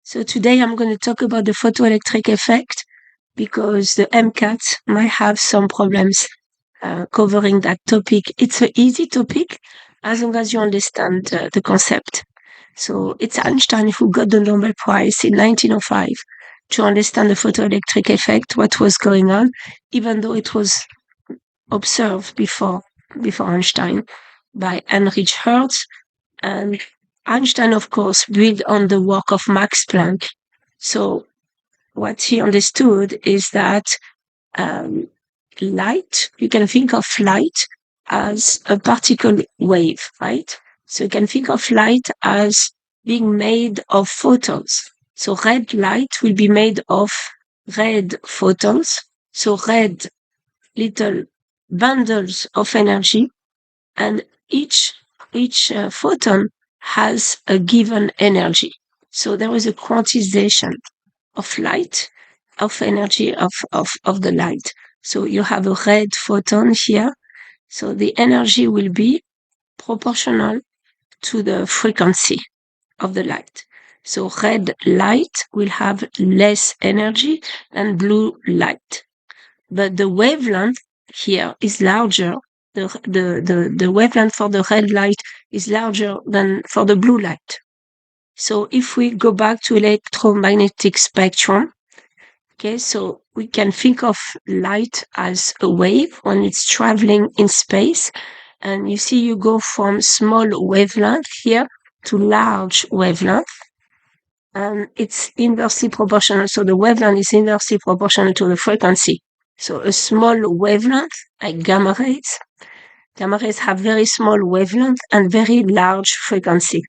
So today I'm going to talk about the photoelectric effect because the mcat might have some problems covering that topic. It's an easy topic as long as you understand the concept. So it's Einstein who got the Nobel Prize in 1905 to understand the photoelectric effect, what was going on, even though it was observed before Einstein by Heinrich Hertz. And Einstein, of course, built on the work of Max Planck. So what he understood is that light, you can think of light as a particle wave, right? So you can think of light as being made of photons. So red light will be made of red photons. So red little bundles of energy, and each photon has a given energy. So there is a quantization of light, of energy of the light. So you have a red photon here. So the energy will be proportional to the frequency of the light. So red light will have less energy than blue light. But the wavelength here is larger. The wavelength for the red light is larger than for the blue light. So if we go back to electromagnetic spectrum, okay, so we can think of light as a wave when it's traveling in space. And you see, you go from small wavelength here to large wavelength. And it's inversely proportional. So the wavelength is inversely proportional to the frequency. So a small wavelength, like gamma rays have very small wavelength and very large frequency.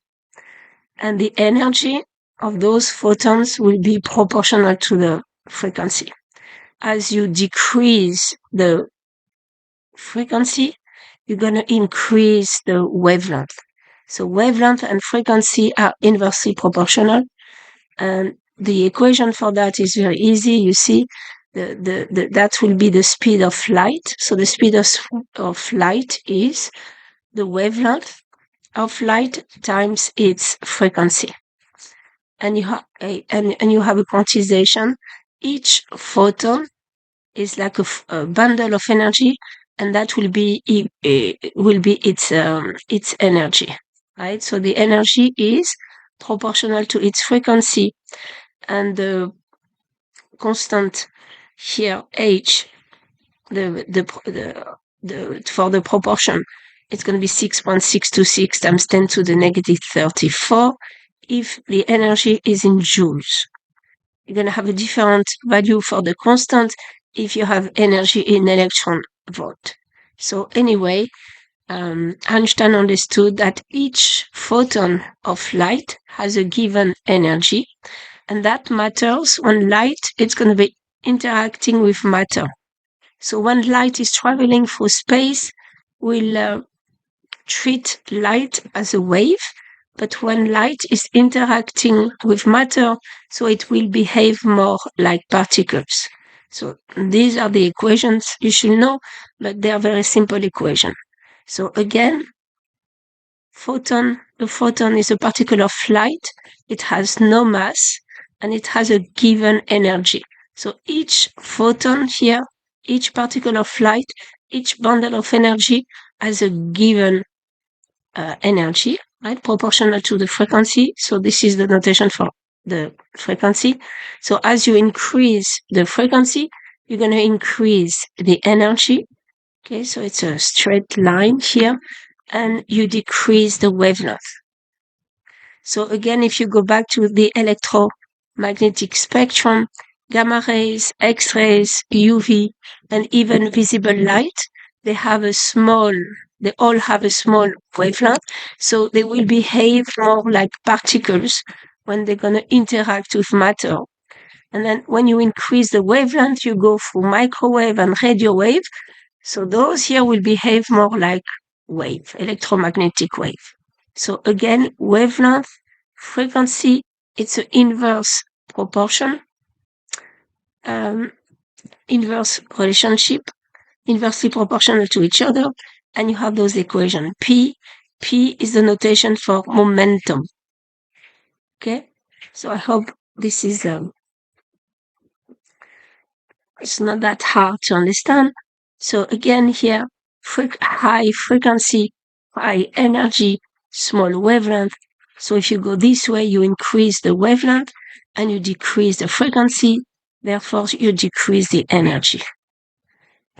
And the energy of those photons will be proportional to the frequency. As you decrease the frequency, you're going to increase the wavelength. So wavelength and frequency are inversely proportional. And the equation for that is very easy. You see, that will be the speed of light. So the speed of light is the wavelength of light times its frequency. And you have a quantization. Each photon is like a bundle of energy, and that will be its energy, right? So the energy is proportional to its frequency, and the constant here h, for the proportion, it's going to be 6.626 times 10 to the negative 34 if the energy is in joules. You're going to have a different value for the constant if you have energy in electron volt. So anyway, Einstein understood that each photon of light has a given energy, and that matters when light is going to be interacting with matter. So when light is traveling through space, we'll treat light as a wave, but when light is interacting with matter, so it will behave more like particles. So these are the equations you should know, but they are very simple equations. So again, the photon is a particle of light. It has no mass, and it has a given energy. So each photon here, each particle of light, each bundle of energy has a given energy, right, proportional to the frequency. So this is the notation for the frequency. So as you increase the frequency, you're going to increase the energy. Okay, so it's a straight line here, and you decrease the wavelength. So again, if you go back to the electromagnetic spectrum, gamma rays, X-rays, UV, and even visible light, they all have a small wavelength, so they will behave more like particles when they're going to interact with matter. And then when you increase the wavelength, you go through microwave and radio wave. So those here will behave more like wave, electromagnetic wave. So again, wavelength, frequency, it's an inverse proportion, inverse relationship, inversely proportional to each other, and you have those equations. P is the notation for momentum. Okay, so I hope this is it's not that hard to understand. So again here, high frequency, high energy, small wavelength. So if you go this way, you increase the wavelength and you decrease the frequency. Therefore, you decrease the energy.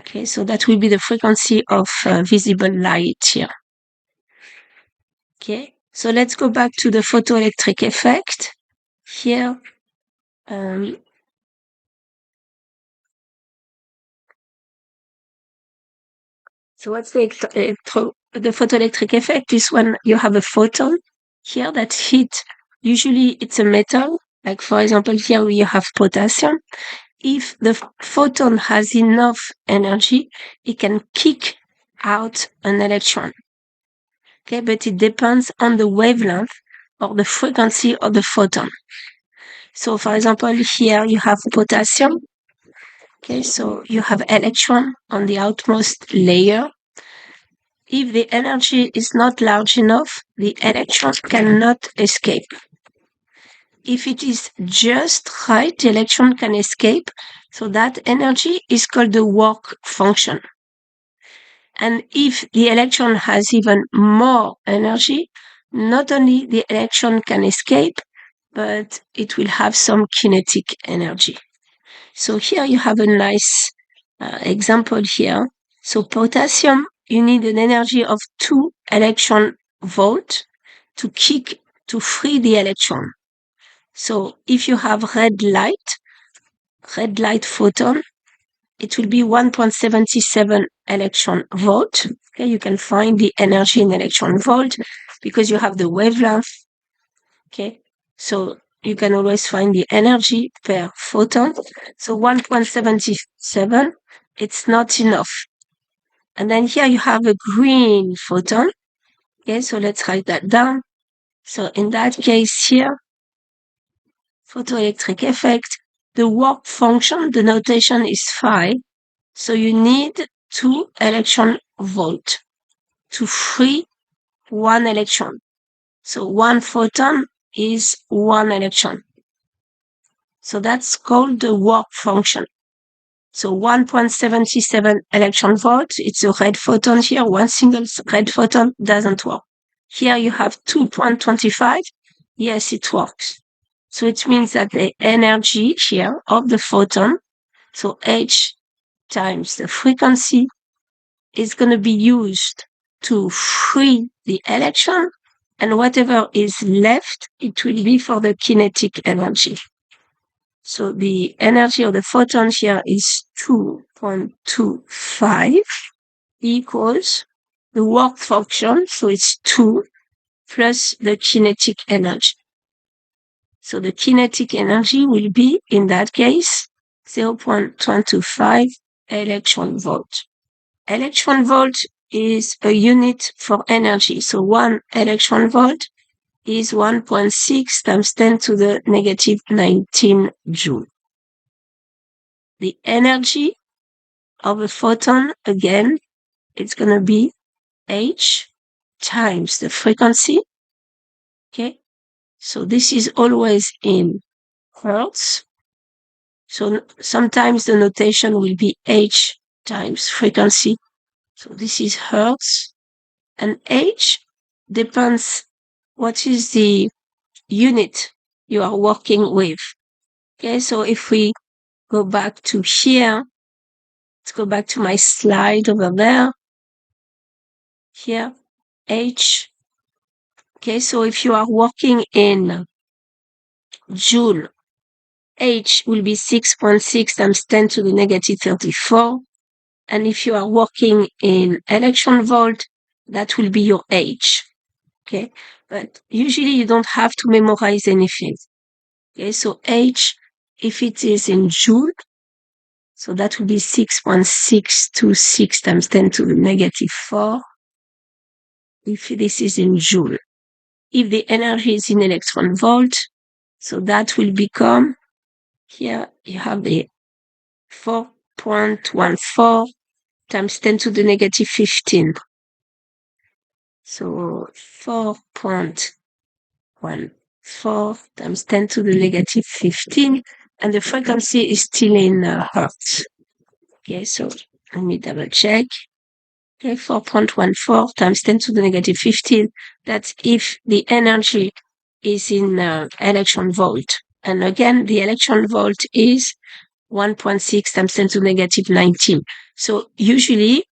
Okay, so that will be the frequency of visible light here. Okay, so let's go back to the photoelectric effect. Here, so what's the photoelectric effect is when you have a photon here that hit, usually it's a metal, like for example here we have potassium. If the photon has enough energy, it can kick out an electron. Okay, but it depends on the wavelength or the frequency of the photon. So for example, here you have potassium. Okay, so you have electron on the outermost layer. If the energy is not large enough, the electron cannot escape. If it is just right, the electron can escape. So that energy is called the work function. And if the electron has even more energy, not only the electron can escape, but it will have some kinetic energy. So here you have a nice example here. So potassium, you need an energy of 2 electron volt to free the electron. So if you have red light photon, it will be 1.77 electron volt. Okay, you can find the energy in electron volt because you have the wavelength. Okay, so you can always find the energy per photon. So 1.77, it's not enough. And then here you have a green photon. Okay, so let's write that down. So in that case here, photoelectric effect, the work function, the notation is phi. So you need 2 electron volt to free 1 electron. So 1 photon is 1 electron. So that's called the work function. So 1.77 electron volts, it's a red photon here. One single red photon doesn't work. Here you have 2.25. Yes, it works. So it means that the energy here of the photon, so H times the frequency, is going to be used to free the electron, and whatever is left, it will be for the kinetic energy. So the energy of the photon here is 2.25 equals the work function, so it's 2 plus the kinetic energy. So the kinetic energy will be, in that case, 0.25 electron volt. Electron volt is a unit for energy. So 1 electron volt is 1.6 times 10 to the negative 19 joule. The energy of a photon, again, it's going to be H times the frequency. Okay. So this is always in hertz. So sometimes the notation will be H times frequency. So this is hertz. And H depends what is the unit you are working with. Okay, so if we go back to here, let's go back to my slide over there. Here, H. Okay, so if you are working in joule, H will be 6.6 times 10 to the negative 34. And if you are working in electron volt, that will be your H. Okay, but usually you don't have to memorize anything. Okay, so H, if it is in joule, so that will be 6.626 times 10 to the negative 4, if this is in joule. If the energy is in electron volt, so that will become, here you have the 4.14 times 10 to the negative 15. So 4.14 4 times 10 to the negative 15, and the frequency is still in hertz. Okay, so let me double check. Okay, 4.14 times 10 to the negative 15. That's if the energy is in electron volt. And again, the electron volt is 1.6 times 10 to the negative 19. So usually,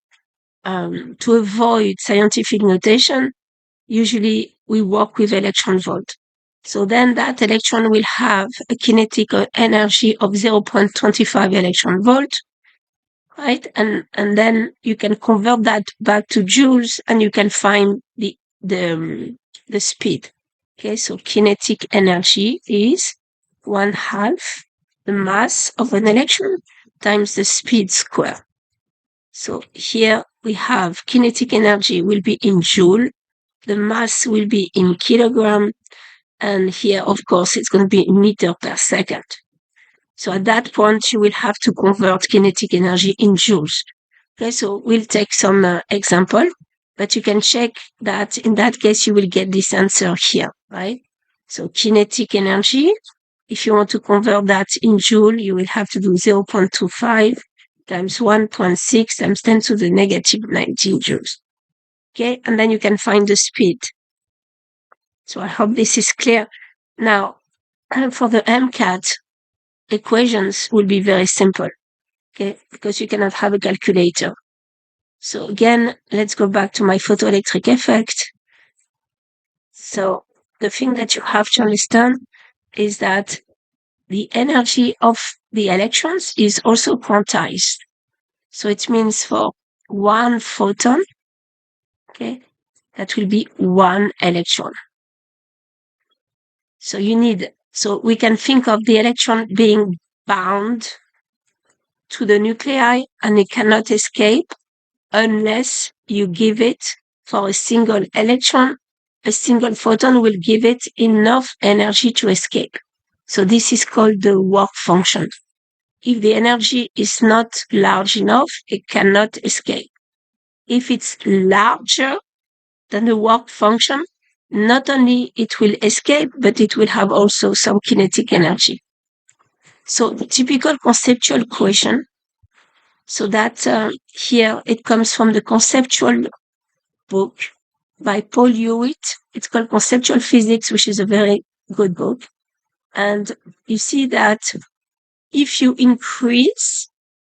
to avoid scientific notation, usually we work with electron volt. So then that electron will have a kinetic energy of 0.25 electron volt, right? And then you can convert that back to joules, and you can find the speed. Okay, so kinetic energy is 1/2 the mass of an electron times the speed square. So here we have kinetic energy will be in joule, the mass will be in kilogram, and here, of course, it's going to be in meter per second. So at that point, you will have to convert kinetic energy in joules. Okay, so we'll take some example, but you can check that in that case, you will get this answer here, right? So kinetic energy, if you want to convert that in joule, you will have to do 0.25 times 1.6 times 10 to the negative 19 joules. Okay, and then you can find the speed. So I hope this is clear. Now, for the mcat, equations will be very simple, okay, because you cannot have a calculator. So again, let's go back to my photoelectric effect. So the thing that you have to understand is that the energy of the electrons is also quantized. So it means for one photon, okay, that will be one electron. So we can think of the electron being bound to the nuclei, and it cannot escape unless you give it, for a single electron, a single photon will give it enough energy to escape. So this is called the work function. If the energy is not large enough, it cannot escape. If it's larger than the work function, not only it will escape, but it will have also some kinetic energy. So the typical conceptual question, so that here it comes from the conceptual book by Paul Hewitt. It's called Conceptual Physics, which is a very good book. And you see that if you increase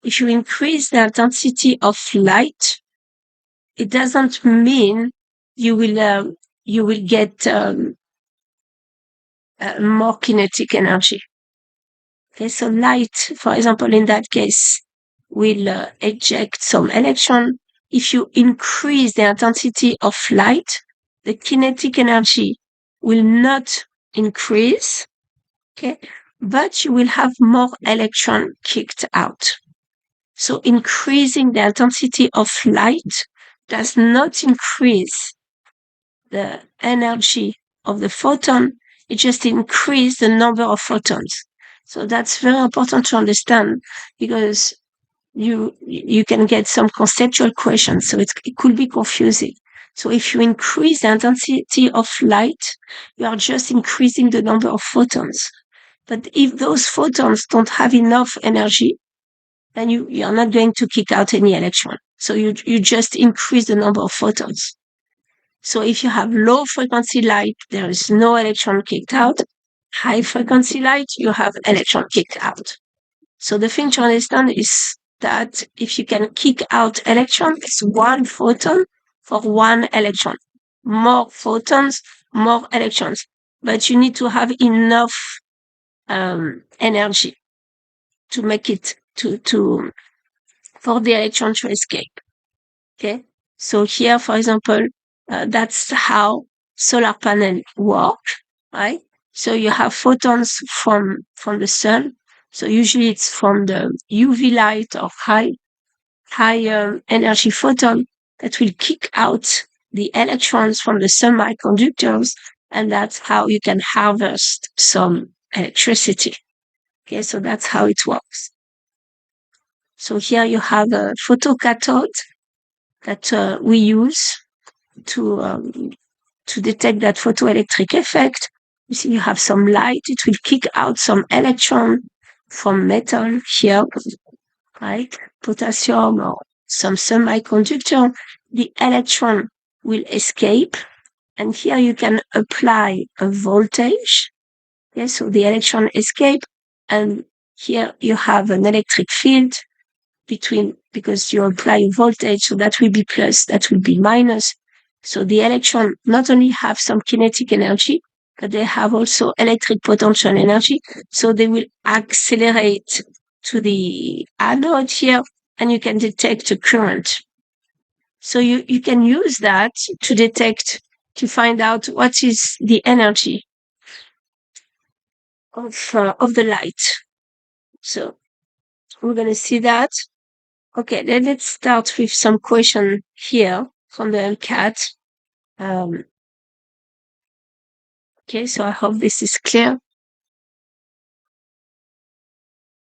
the intensity of light, it doesn't mean you will get more kinetic energy. Okay, so light, for example, in that case, will eject some electron. If you increase the intensity of light, the kinetic energy will not increase, okay, but you will have more electron kicked out. So increasing the intensity of light does not increase the energy of the photon, it just increases the number of photons. So that's very important to understand, because you can get some conceptual questions, so it could be confusing. So if you increase the intensity of light, you are just increasing the number of photons. But if those photons don't have enough energy, then you are not going to kick out any electron. So you just increase the number of photons. So if you have low frequency light, there is no electron kicked out. High frequency light, you have electron kicked out. So the thing to understand is that if you can kick out electrons, it's one photon for one electron. More photons, more electrons. But you need to have enough energy to make it for the electron to escape. Okay, so here, for example, that's how solar panels work, right? So you have photons from the sun. So usually it's from the UV light or high energy photon that will kick out the electrons from the semiconductors, and that's how you can harvest some electricity. Okay, so that's how it works. So here you have a photocathode that we use to detect that photoelectric effect. You see, you have some light. It will kick out some electron from metal here, right? Potassium or some semiconductor. The electron will escape. And here you can apply a voltage. Okay, so the electron escape. And here you have an electric field because you apply a voltage. So that will be plus, that will be minus. So the electron not only have some kinetic energy, but they have also electric potential energy. So they will accelerate to the anode here, and you can detect a current. So you can use that to find out what is the energy of the light. So we're going to see that. Okay, then let's start with some question here from the mcat. Okay, so I hope this is clear.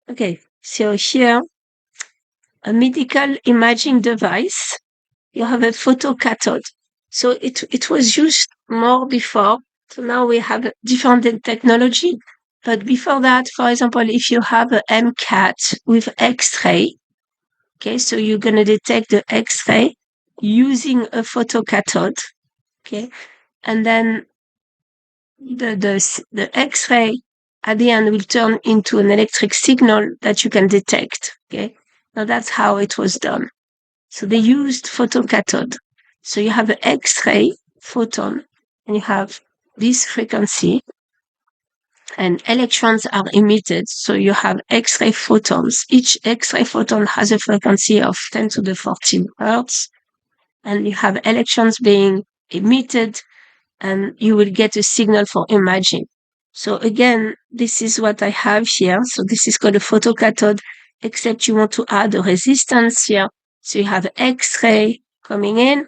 Okay, so here, a medical imaging device, you have a photocathode. So it was used more before. So now we have a different technology. But before that, for example, if you have a mcat with X-ray, okay, so you're going to detect the X-ray using a photocathode, okay, and then the X-ray at the end will turn into an electric signal that you can detect. Okay, now that's how it was done. So they used photocathode. So you have an X-ray photon, and you have this frequency, and electrons are emitted. So you have X-ray photons. Each X-ray photon has a frequency of 10 to the 14 hertz, and you have electrons being emitted, and you will get a signal for imaging. So again, this is what I have here. So this is called a photocathode, except you want to add a resistance here. So you have X-ray coming in.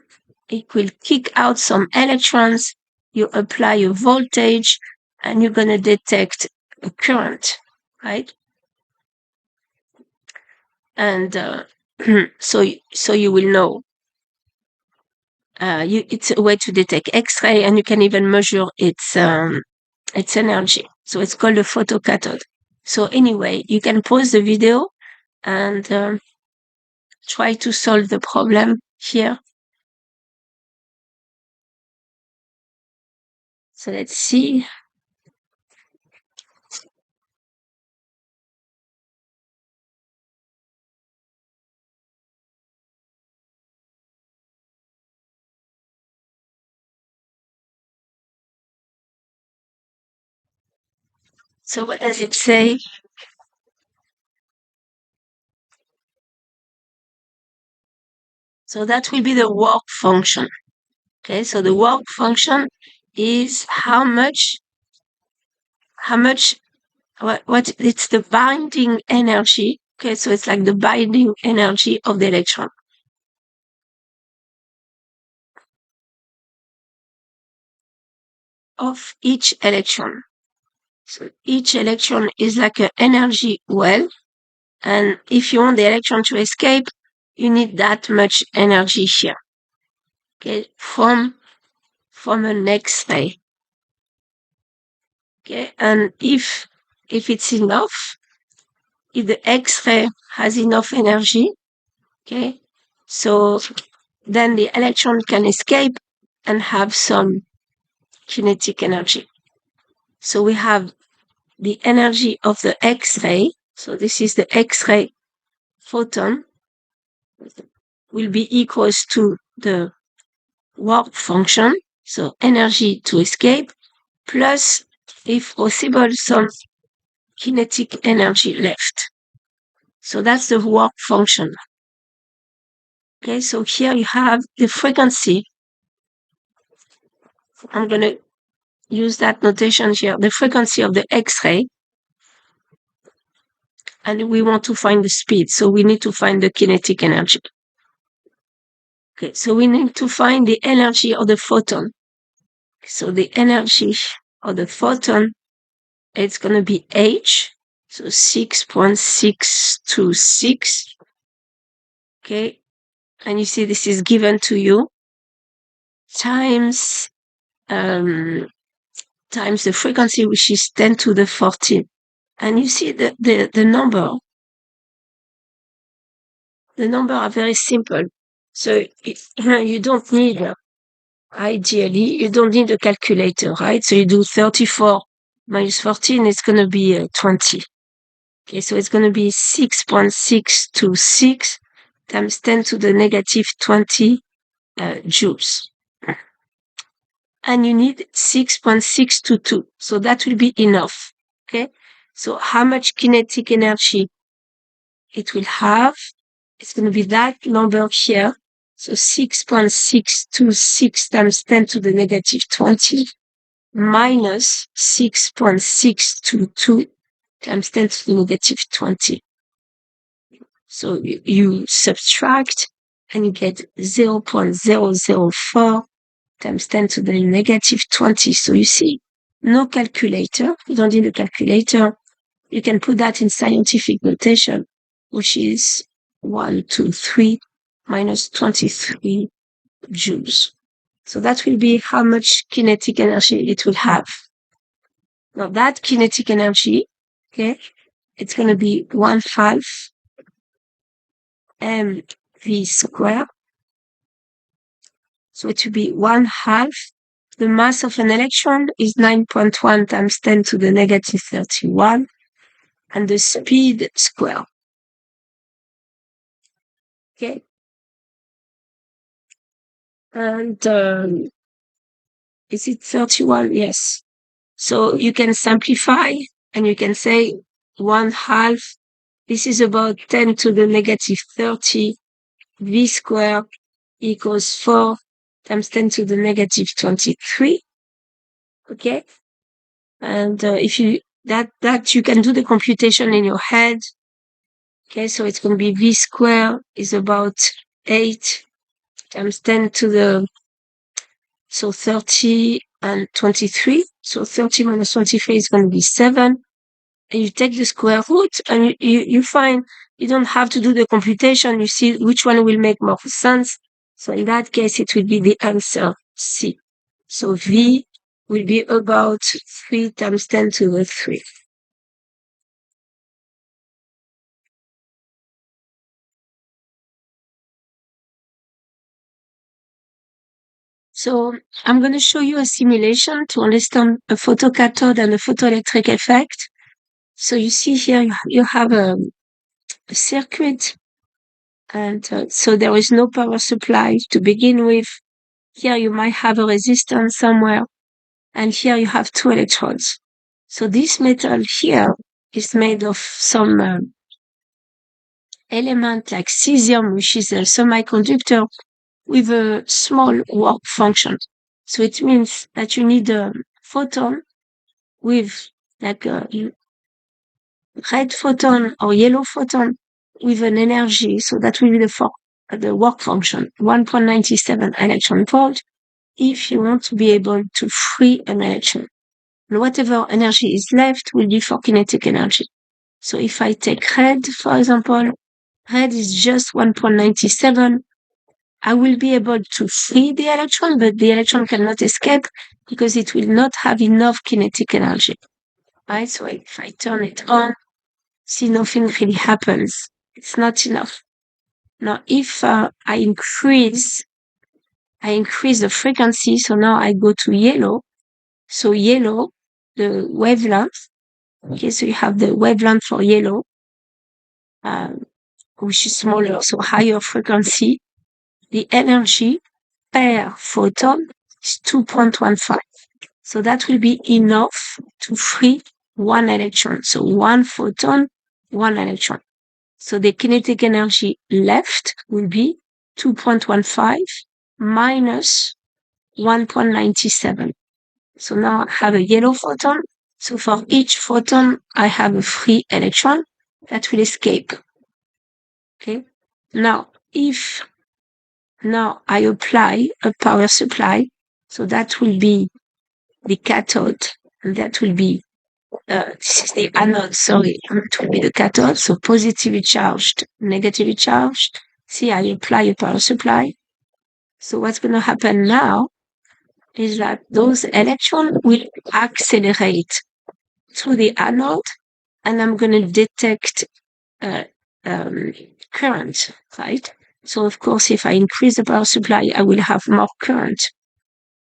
It will kick out some electrons. You apply a voltage, and you're going to detect a current, right? And so you will know. It's a way to detect X-ray, and you can even measure its energy. So it's called a photocathode. So anyway, you can pause the video and try to solve the problem here. So let's see. So what does it say? So that will be the work function. Okay, so the work function is how much, what it's the binding energy. Okay, so it's like the binding energy of the electron. Of each electron. So each electron is like an energy well. And if you want the electron to escape, you need that much energy here. Okay, from an X-ray. Okay, and if it's enough, if the X-ray has enough energy, okay, so then the electron can escape and have some kinetic energy. So we have the energy of the X-ray. So this is the X-ray photon will be equals to the work function, so energy to escape, plus, if possible, some kinetic energy left. So that's the work function. Okay, so here you have the frequency. I'm going to use that notation here, the frequency of the X-ray, and we want to find the speed, so we need to find the kinetic energy. Okay, so we need to find the energy of the photon. So the energy of the photon, it's going to be H, so 6.626. Okay, and you see this is given to you times times the frequency, which is 10 to the 14. And you see the number are very simple. So you don't need, ideally, you don't need a calculator, right? So you do 34 minus 14, it's going to be 20. Okay, so it's going to be 6.626 times 10 to the negative 20 joules. And you need 6.622. So that will be enough. Okay. So how much kinetic energy it will have? It's going to be that number here. So 6.626 times 10 to the negative 20 minus 6.622 times 10 to the negative 20. So you subtract and you get 0.004 times 10 to the negative 20. So you see, no calculator. You don't need a calculator. You can put that in scientific notation, which is 123 minus 23 joules. So that will be how much kinetic energy it will have. Now that kinetic energy, okay, it's going to be 1/2 mv squared. So it will be 1/2. The mass of an electron is 9.1 times 10 to the negative 31, and the speed square. Okay. And is it 31? Yes. So you can simplify and you can say 1/2. This is about 10 to the negative 30 v squared equals 4 times 10 to the negative 23. Okay. And if you, that you can do the computation in your head. Okay. So it's going to be v squared is about 8 times 10 to the, so 30 and 23. So 30 minus 23 is going to be 7. And you take the square root and you find you don't have to do the computation. You see which one will make more sense. So in that case, it will be the answer C. So V will be about 3 times 10 to the 3. So I'm going to show you a simulation to understand a photocathode and a photoelectric effect. So you see here, you have a circuit, and so there is no power supply to begin with. Here you might have a resistance somewhere, and here you have 2 electrodes. So this metal here is made of some element like cesium, which is a semiconductor with a small work function. So it means that you need a photon with like a red photon or yellow photon with an energy. So that will be the work function, 1.97 electron volt, if you want to be able to free an electron. And whatever energy is left will be for kinetic energy. So if I take red, for example, red is just 1.97. I will be able to free the electron, but the electron cannot escape because it will not have enough kinetic energy. Right? So if I turn it on, see, nothing really happens. It's not enough. Now, if I increase the frequency, so now I go to yellow. So yellow, the wavelength. Okay, so you have the wavelength for yellow, which is smaller, so higher frequency. The energy per photon is 2.15. So that will be enough to free 1 electron. So 1 photon, 1 electron. So the kinetic energy left will be 2.15 minus 1.97. So now I have a yellow photon. So for each photon, I have a free electron that will escape. Okay. Now I apply a power supply, so that will be the cathode, and that will be this is the anode, sorry, it will be the cathode, so positively charged, negatively charged. See, I apply a power supply. So what's going to happen now is that those electrons will accelerate through the anode, and I'm going to detect uh, um, current, right? So of course, if I increase the power supply, I will have more current.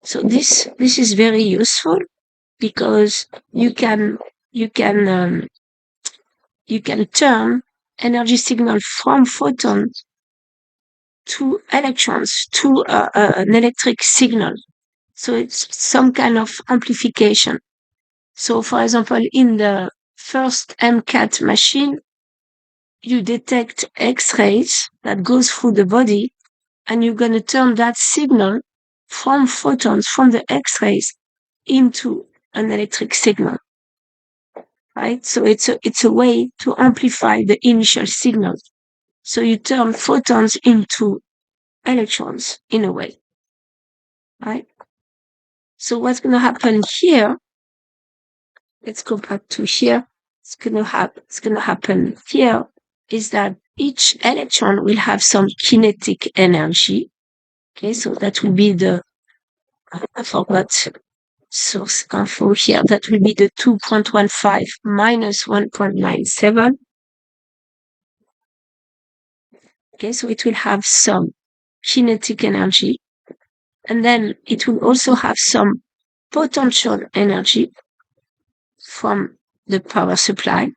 So this is very useful because you can um, you can turn energy signal from photons to electrons to an electric signal. So it's some kind of amplification. So for example, in the first mcat machine, you detect X-rays that goes through the body, and you're going to turn that signal from photons, from the X-rays, into an electric signal, right? So it's a way to amplify the initial signal. So you turn photons into electrons in a way, right? So what's going to happen here? Let's go back to here. It's going to happen here is that each electron will have some kinetic energy. Okay, so that will be I forgot source info here. That will be the 2.15 minus 1.97. Okay, so it will have some kinetic energy, and then it will also have some potential energy from the power supply.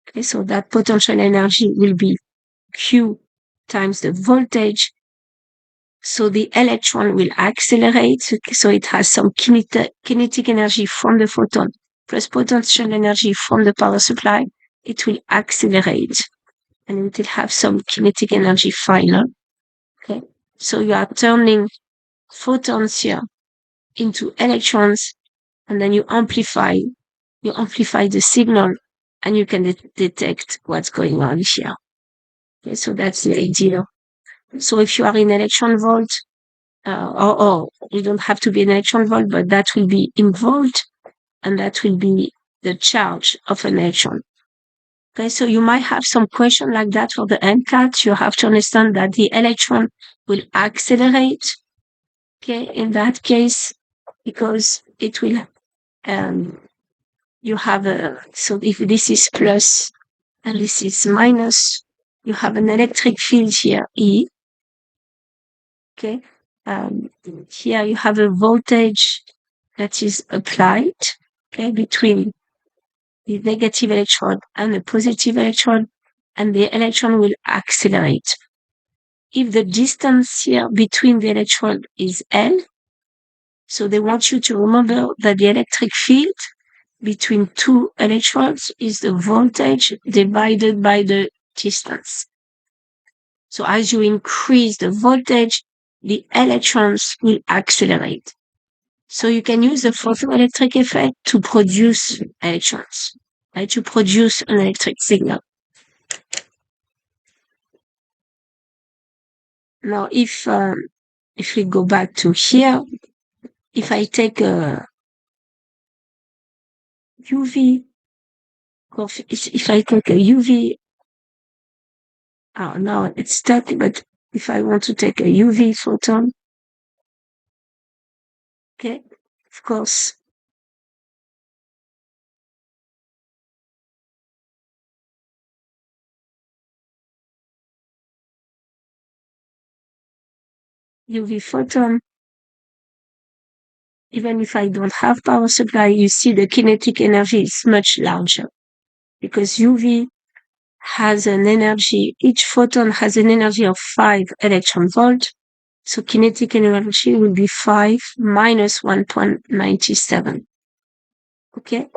Okay, so that potential energy will be Q times the voltage. So the electron will accelerate. So it has some kinetic energy from the photon plus potential energy from the power supply. It will accelerate, and it will have some kinetic energy final. Okay. So you are turning photons here into electrons, and then you amplify the signal, and you can detect what's going on here. Okay, so that's the idea. So if you are in electron volt, or you don't have to be an electron volt, but that will be in volt, and that will be the charge of an electron. Okay, so you might have some question like that for the mcat. You have to understand that the electron will accelerate. Okay, in that case, because it will, you have so if this is plus and this is minus, you have an electric field here, E. Okay, here you have a voltage that is applied, okay, between the negative electrode and the positive electrode, and the electron will accelerate. If the distance here between the electrode is L, so they want you to remember that the electric field between two electrodes is the voltage divided by the distance. So as you increase the voltage, the electrons will accelerate. So you can use the photoelectric effect to produce electrons, right? To produce an electric signal. Now, if we go back to here, if I take a UV, if I take a UV, oh, now it's stuck, but if I want to take a UV photon, okay, of course, UV photon, even if I don't have power supply, you see the kinetic energy is much larger because UV has an energy, each photon has an energy of 5 electron volt. So kinetic energy will be 5 minus 1.97. Okay?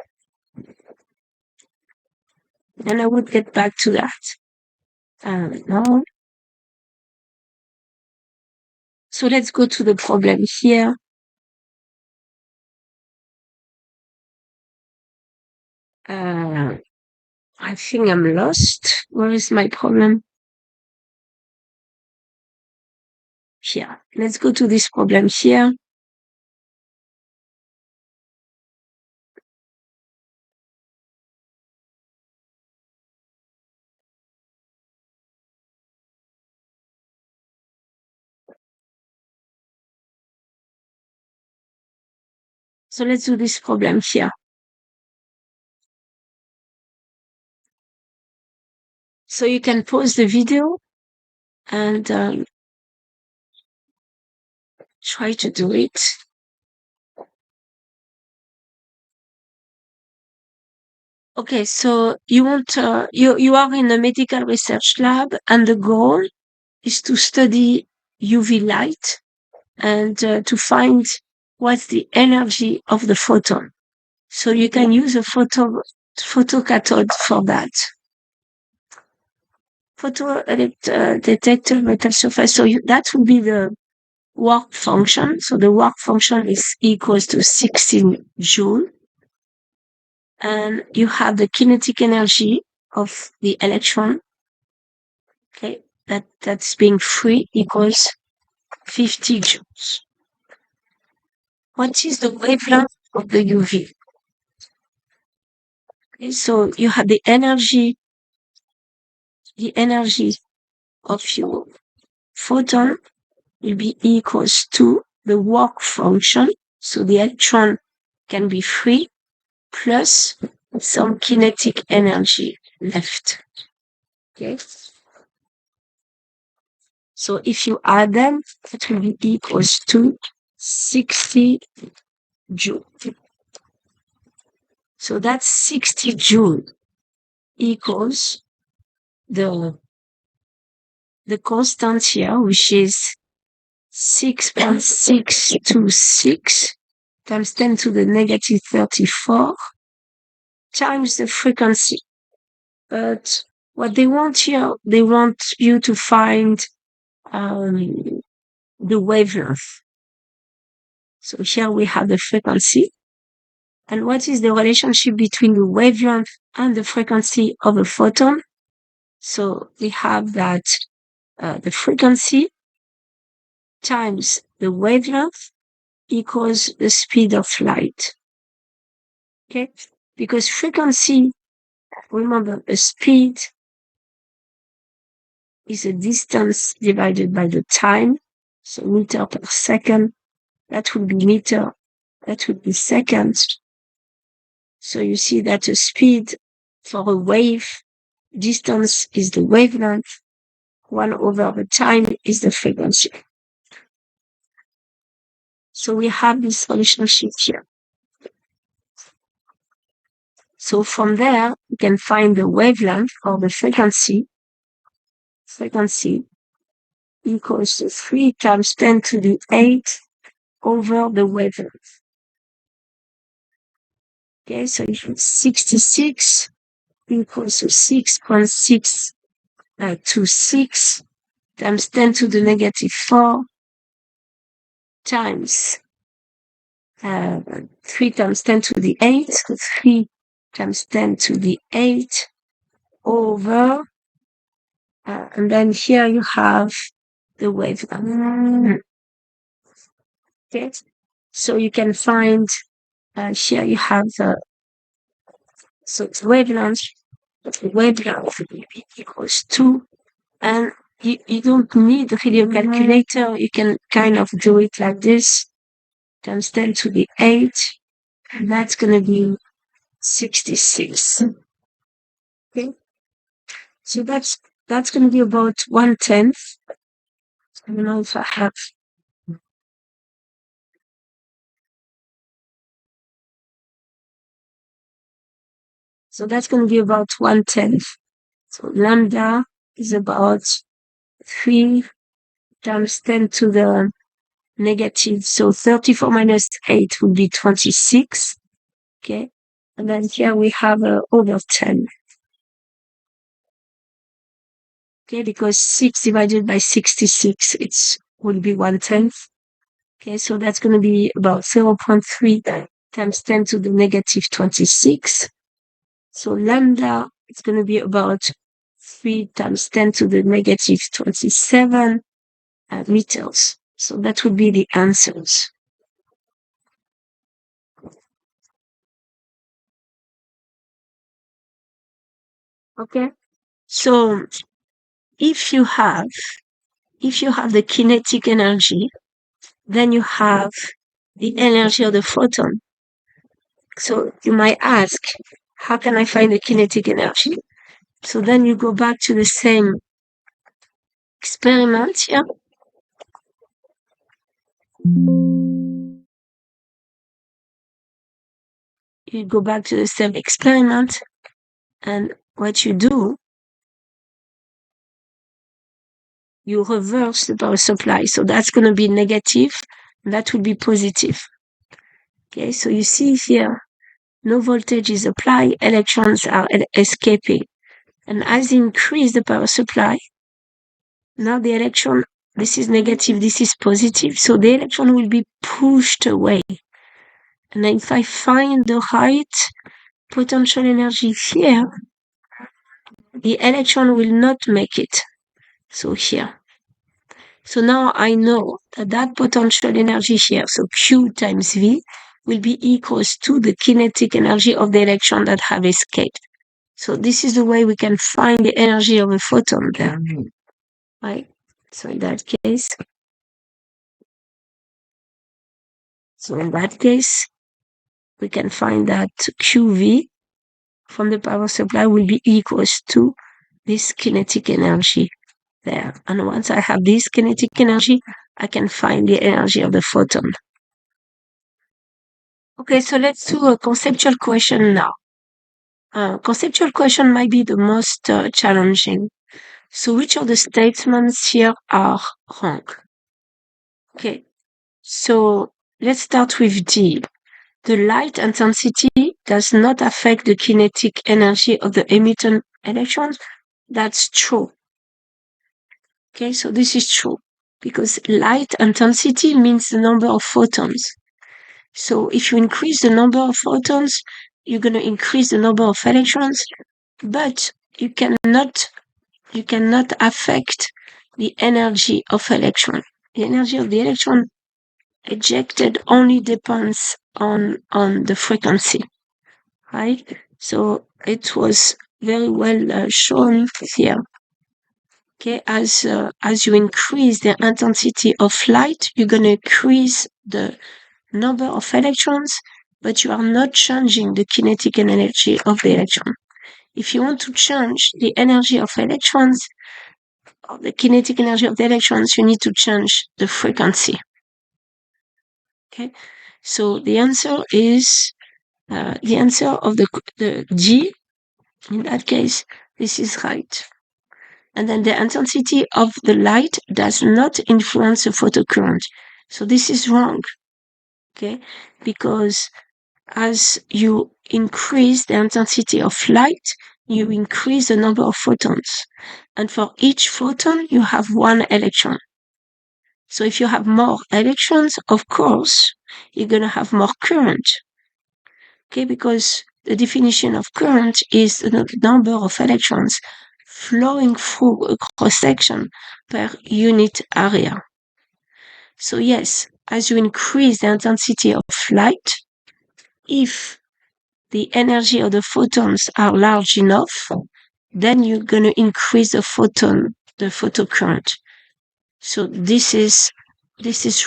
And I would get back to that. Now, so let's go to the problem here. I think I'm lost. Where is my problem? Here. Let's go to this problem here. So let's do this problem here. So you can pause the video and try to do it. Okay, so you are in a medical research lab, and the goal is to study UV light and to find what's the energy of the photon. So you can use a photocathode for that. Detector metal surface. So that would be the work function. So the work function is equals to 16 joule. And you have the kinetic energy of the electron. Okay, that's being free equals 50 joules. What is the wavelength of the UV? Okay, so you have the energy of your photon will be equals to the work function. So the electron can be free plus some kinetic energy left. Okay. So if you add them, it will be equals to 60 joule. So that's 60 joule equals the constant here, which is 6.626 times 10 to the negative 34 times the frequency. But what they want here, they want you to find the wavelength. So here we have the frequency. And what is the relationship between the wavelength and the frequency of a photon? So we have that the frequency times the wavelength equals the speed of light. Okay? Because frequency, remember, a speed is a distance divided by the time. So meter per second, that would be meter, that would be seconds. So you see that a speed for a wave, distance is the wavelength, 1 over the time is the frequency. So we have this relationship here. So from there, you can find the wavelength or the frequency. Frequency equals to 3 times 10 to the 8 over the wavelength. Okay, so if it's 66 equals to 6.626 times 10 to the negative 4 times 3 times 10 to the 8, so 3 times 10 to the 8 over, and then here you have the wavelength. Okay, so you can find, here you have the wavelength will be equals 2, and you don't need really a calculator. You can kind of do it like this, times 10 to the 8, and that's going to be 66. Okay, so that's going to be about 1/10. I don't know if I have. So that's going to be about 1/10. So lambda is about 3 times 10 to the negative. So 34 minus 8 would be 26. Okay. And then here we have over 10. Okay, because 6 divided by 66, would be 1/10. Okay, so that's going to be about 0.3 times 10 to the negative 26. So lambda is going to be about 3 times 10 to the negative 27 meters. So that would be the answers. Okay, so if you have the kinetic energy, then you have the energy of the photon. So you might ask, how can I find the kinetic energy? So then you go back to the same experiment here. You go back to the same experiment, and what you do, you reverse the power supply. So that's going to be negative, and that will be positive. Okay, so you see here, no voltage is applied, electrons are escaping. And as you increase the power supply, now the electron, this is negative, this is positive, so the electron will be pushed away. And if I find the right potential energy here, the electron will not make it. So here. So now I know that that potential energy here, so Q times V, will be equals to the kinetic energy of the electron that have escaped. So this is the way we can find the energy of a photon there. Right? So in that case, we can find that QV from the power supply will be equals to this kinetic energy there. And once I have this kinetic energy, I can find the energy of the photon. Okay, so let's do a conceptual question now. Conceptual question might be the most challenging. So which of the statements here are wrong? Okay, so let's start with D. The light intensity does not affect the kinetic energy of the emitting electrons. That's true. Okay, so this is true because light intensity means the number of photons. So if you increase the number of photons, you're going to increase the number of electrons, but you cannot affect the energy of electron. The energy of the electron ejected only depends on the frequency, right? So it was very well shown here. Okay, as you increase the intensity of light, you're going to increase the number of electrons, but you are not changing the kinetic energy of the electron. If you want to change the energy of electrons, or the kinetic energy of the electrons, you need to change the frequency. Okay, so the answer is the answer of the G. In that case, this is right. And then the intensity of the light does not influence the photocurrent. So this is wrong. Okay, because as you increase the intensity of light, you increase the number of photons. And for each photon, you have one electron. So if you have more electrons, of course, you're going to have more current. Okay, because the definition of current is the number of electrons flowing through a cross-section per unit area. So yes, as you increase the intensity of light, if the energy of the photons are large enough, then you're going to increase the photocurrent. So this is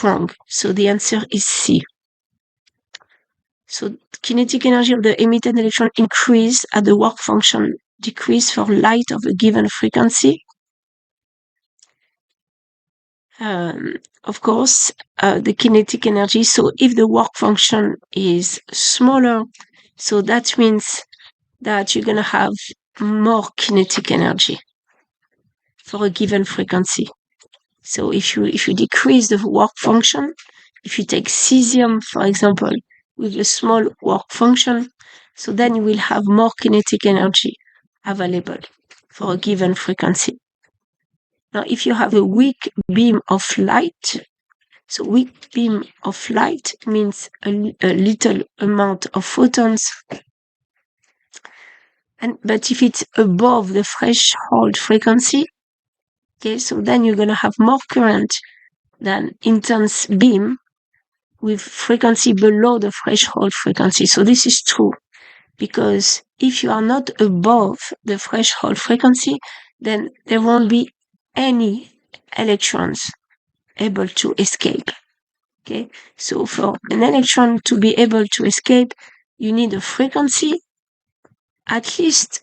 wrong. So the answer is C. So kinetic energy of the emitted electron increase as the work function decrease for light of a given frequency. Of course, the kinetic energy. So if the work function is smaller, so that means that you're going to have more kinetic energy for a given frequency. So if you decrease the work function, if you take cesium, for example, with a small work function, so then you will have more kinetic energy available for a given frequency. Now, if you have a weak beam of light, so weak beam of light means a little amount of photons, but if it's above the threshold frequency, okay, so then you're going to have more current than intense beam with frequency below the threshold frequency. So this is true because if you are not above the threshold frequency, then there won't be any electrons able to escape. Okay, so for an electron to be able to escape, you need a frequency at least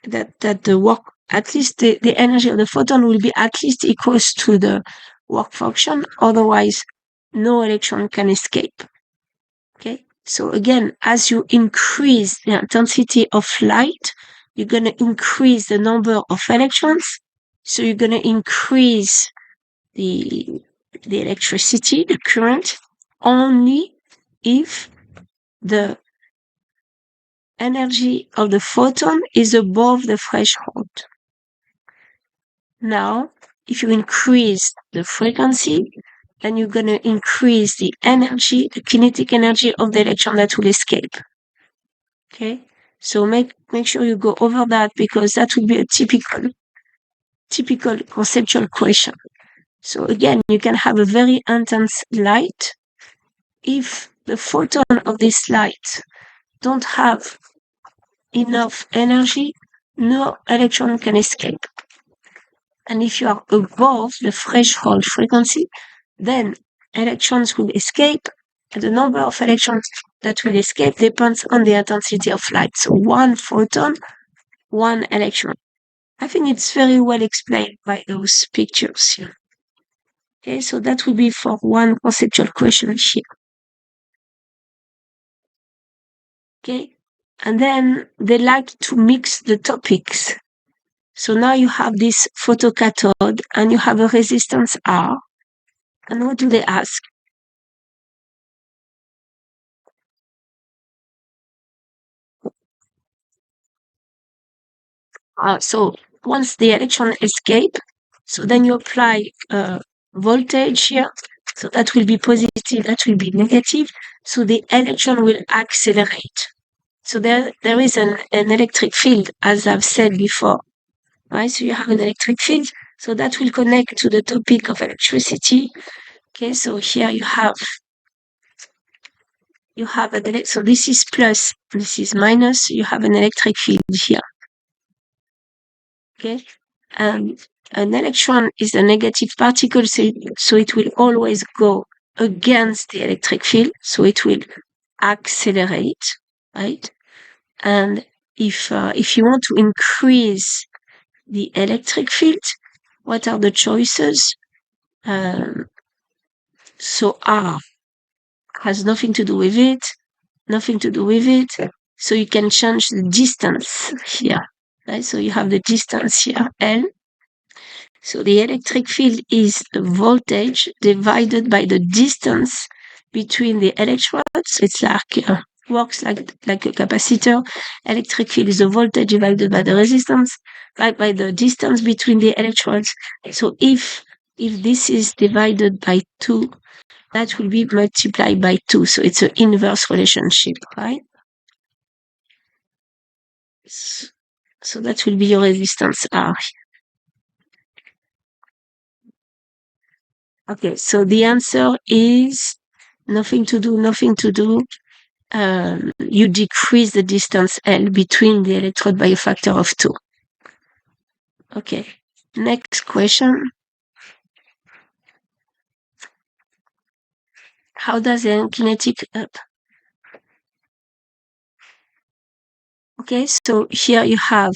that the work, at least the energy of the photon will be at least equals to the work function. Otherwise, no electron can escape. Okay. So again, as you increase the intensity of light, you're going to increase the number of electrons. So you're going to increase the electricity, the current, only if the energy of the photon is above the threshold. Now, if you increase the frequency, then you're going to increase the energy, the kinetic energy of the electron that will escape. Okay? So make sure you go over that, because that will be a typical conceptual question. So again, you can have a very intense light. If the photon of this light don't have enough energy, no electron can escape. And if you are above the threshold frequency, then electrons will escape, and the number of electrons that will escape depends on the intensity of light. So one photon, one electron. I think it's very well explained by those pictures here. Okay, so that will be for one conceptual question here. Okay, and then they like to mix the topics. So now you have this photocathode and you have a resistance R. And what do they ask? So once the electron escape, so then you apply voltage here. So that will be positive, that will be negative. So the electron will accelerate. So there is an electric field, as I've said before, right? So you have an electric field. So that will connect to the topic of electricity. Okay, so here you have so this is plus, this is minus. You have an electric field here. Okay, and an electron is a negative particle, so it will always go against the electric field, so it will accelerate, right? And if you want to increase the electric field, what are the choices? So R has nothing to do with it, So you can change the distance here, right? So you have the distance here, L. So the electric field is the voltage divided by the distance between the electrodes. It's like works like a capacitor. Electric field is the voltage divided by the resistance, by the distance between the electrodes. So if this is divided by 2, that will be multiplied by 2. So it's an inverse relationship, right? So that will be your resistance R. Okay, so the answer is nothing to do. You decrease the distance L between the electrode by a factor of 2. Okay, next question. How does the kinetic Okay, so here you have,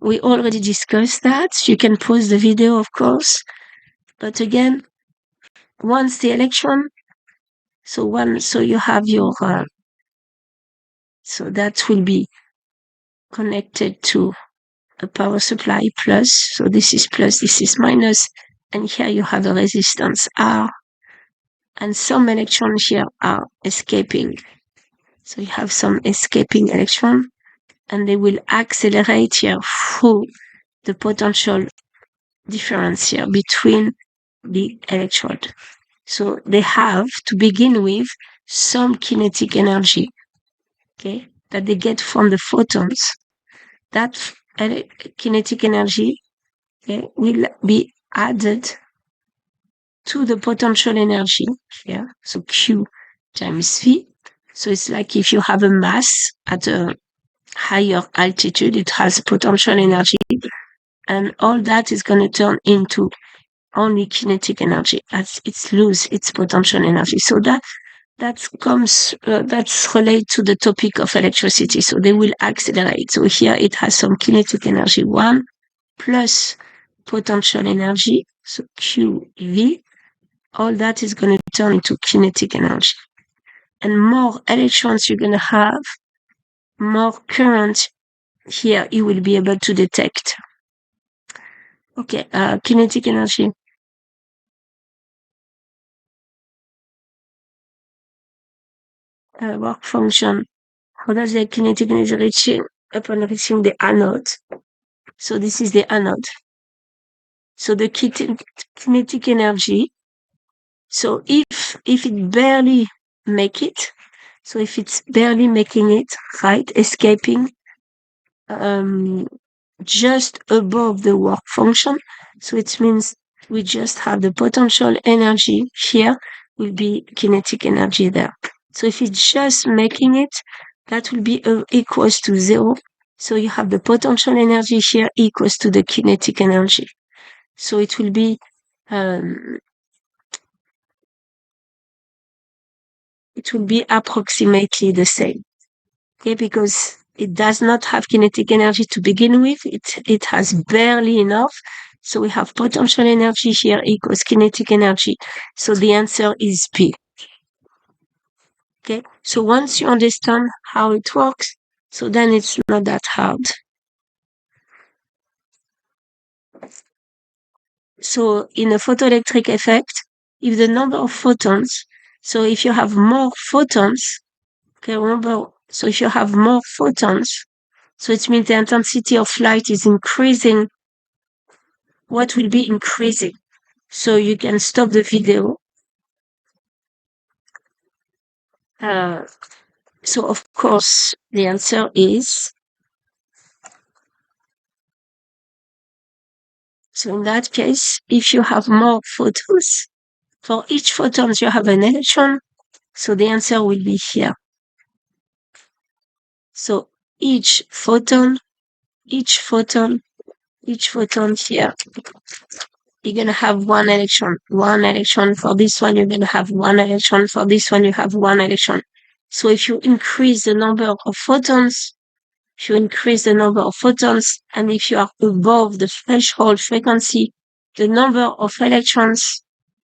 we already discussed that. You can pause the video, of course. But again, once the electron, so you have your, so that will be connected to a power supply plus. So this is plus, this is minus. And here you have a resistance R. And some electrons here are escaping. So you have some escaping electron, and they will accelerate here through the potential difference here between the electrode. So they have, to begin with, some kinetic energy, okay, that they get from the photons. That kinetic energy, okay, will be added to the potential energy here. So Q times V. So it's like if you have a mass at a higher altitude, it has potential energy, and all that is going to turn into only kinetic energy as it loses its potential energy. So that's related to the topic of electricity. So they will accelerate. So here it has some kinetic energy 1 plus potential energy. So QV, all that is going to turn into kinetic energy. And more electrons you're going to have, more current here you will be able to detect. Okay, kinetic energy. Work function. How does the kinetic energy reaching upon reaching the anode? So this is the anode. So the kinetic energy. So if it barely make it, so if it's barely making it, right, escaping just above the work function, so it means we just have the potential energy here will be kinetic energy there. So if it's just making it, that will be equals to 0. So you have the potential energy here equals to the kinetic energy. So it will be approximately the same. Okay, because it does not have kinetic energy to begin with. It has barely enough. So we have potential energy here equals kinetic energy. So the answer is B. Okay, so once you understand how it works, so then it's not that hard. So in a photoelectric effect, if the number of photons, so if you have more photons, okay, remember, so if you have more photons, so it means the intensity of light is increasing. What will be increasing? So you can stop the video. So of course, the answer is, so in that case, if you have more photons, for each photon you have an electron, so the answer will be here. So each photon here, you're going to have one electron for this one, you're going to have one electron for this one, you have one electron. So if you increase the number of photons, and if you are above the threshold frequency, the number of electrons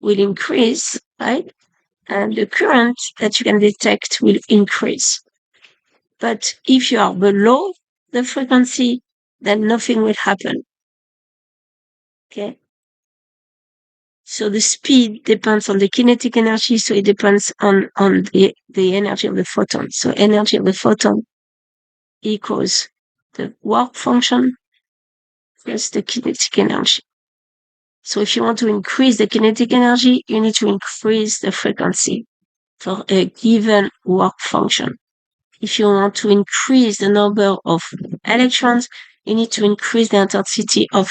will increase, right? And the current that you can detect will increase. But if you are below the frequency, then nothing will happen. Okay? So the speed depends on the kinetic energy, so it depends on the energy of the photon. So energy of the photon equals the work function plus the kinetic energy. So if you want to increase the kinetic energy, you need to increase the frequency for a given work function. If you want to increase the number of electrons, you need to increase the intensity of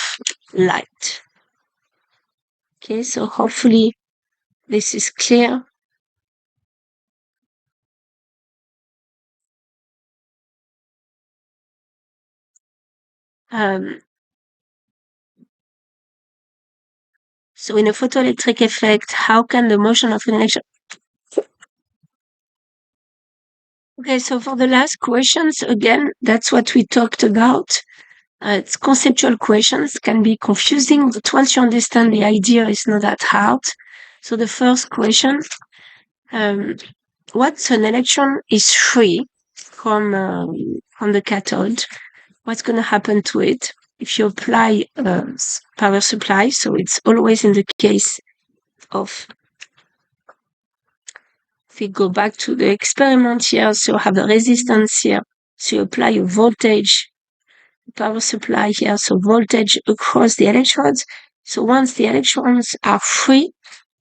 light. Okay, so hopefully this is clear. So in a photoelectric effect, how can the motion of an electron... Okay, so for the last questions, again, that's what we talked about. It's conceptual questions, can be confusing, but once you understand the idea, it's not that hard. So the first question, once an electron is free from the cathode, what's going to happen to it? If you apply power supply, so it's always in the case of, if we go back to the experiment here, so you have a resistance here, so you apply a voltage power supply here, so voltage across the electrodes. So once the electrons are free,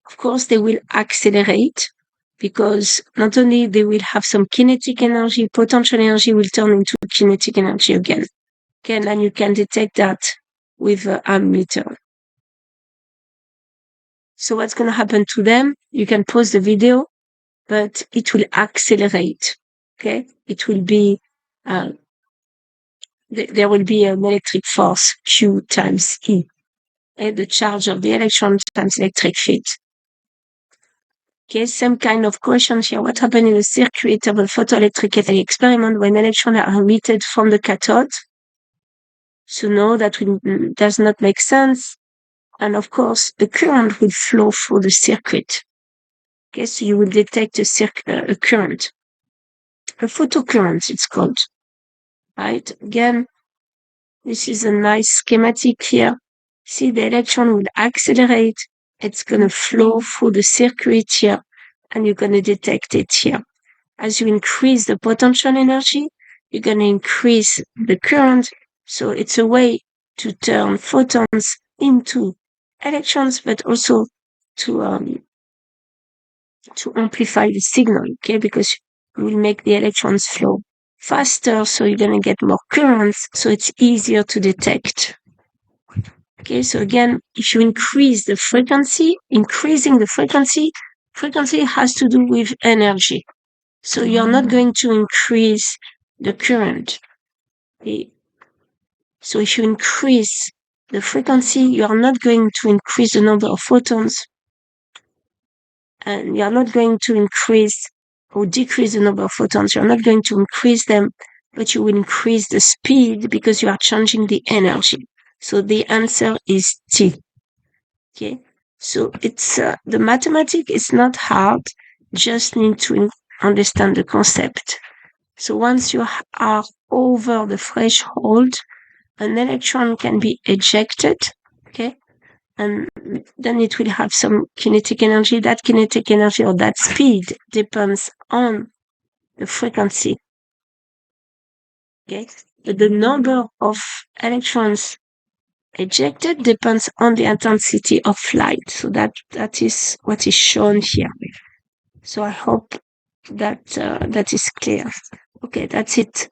of course, they will accelerate because not only they will have some kinetic energy, potential energy will turn into kinetic energy again. Okay, and you can detect that with an ammeter. So what's going to happen to them? You can pause the video, but it will accelerate. Okay, it will be there will be an electric force Q times E, and the charge of the electron times electric field. Okay, same kind of question here. What happens in a circuit of a photoelectric experiment when electrons are emitted from the cathode? So no, that does not make sense. And of course, the current will flow through the circuit. Okay, so you will detect a current, a photocurrent, it's called. Right? Again, this is a nice schematic here. See, the electron will accelerate. It's going to flow through the circuit here, and you're going to detect it here. As you increase the potential energy, you're going to increase the current. So it's a way to turn photons into electrons, but also to amplify the signal, okay? Because you will make the electrons flow faster, so you're going to get more currents, so it's easier to detect. Okay, so again, if you increase the frequency, frequency has to do with energy. So you're not going to increase the current. Okay? So if you increase the frequency, you are not going to increase the number of photons, and you're not going to increase or decrease the number of photons. You're not going to increase them, but you will increase the speed because you are changing the energy. So the answer is T. Okay. So it's the mathematics is not hard. Just need to understand the concept. So once you are over the threshold, an electron can be ejected. Okay. And then it will have some kinetic energy. That kinetic energy or that speed depends on the frequency. Okay. But the number of electrons ejected depends on the intensity of light. So that is what is shown here. So I hope that that is clear. Okay, that's it.